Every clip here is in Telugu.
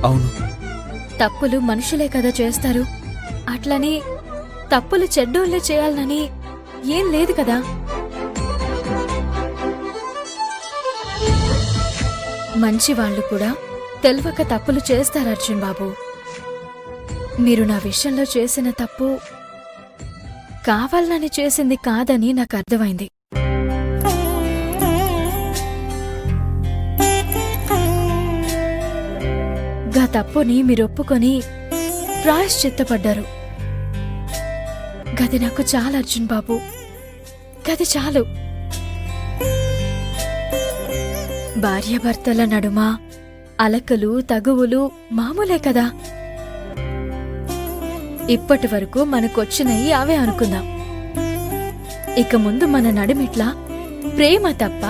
అవును. తప్పులు మనుషులే కదా చేస్తారు. అట్లని తప్పులు చెడ్డోళ్ళే చేయాలనని ఏం లేదు కదా. మంచివాళ్లు కూడా తెల్వక తప్పులు చేస్తారు అర్జున్ బాబు. మీరు నా విషయంలో చేసిన తప్పు కావాలని చేసింది కాదని నాకు అర్థమైంది. గా తప్పుని మీరొప్పుకొని ప్రాయశ్చిత్తపడ్డారు. గది నాకు చాలు అర్జున్ బాబు, గది చాలు. భార్యాభర్తల నడుమ అలకలు తగువులు మామూలే కదా. ఇప్పటి వరకు మనకొచ్చినయి అవే అనుకుందాం. ఇక ముందు మన నడుమిట్లా ప్రేమ తప్ప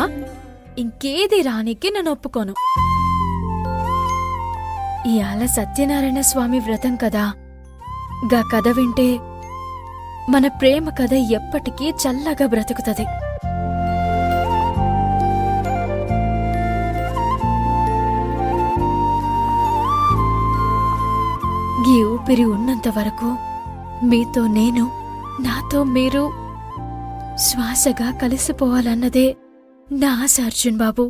ఇంకేది రానికి నేను ఒప్పుకోను. ఇయాల సత్యనారాయణ స్వామి వ్రతం కదా. గా కథ వింటే మన ప్రేమ కథ ఎప్పటికీ చల్లగా బ్రతుకుతది. ఈ ఊపిరి ఉన్నంత వరకు మీతో నేను, నాతో మీరు శ్వాసగా కలిసిపోవాలన్నదే నా ఆశ అర్జున్ బాబు.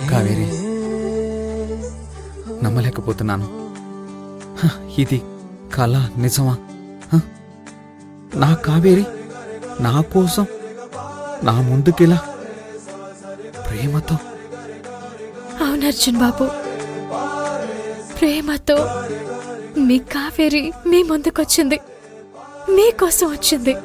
కావేరి, నమ్మలేకపోతున్నాను. ఇది కళ నిజమా? నా కావేరి నా కోసం నా ముందుకిలా ప్రేమతో. అవును అర్జున్ బాబు, ప్రేమతో మీ కావేరి మీ ముందుకొచ్చింది, మీకోసం వచ్చింది.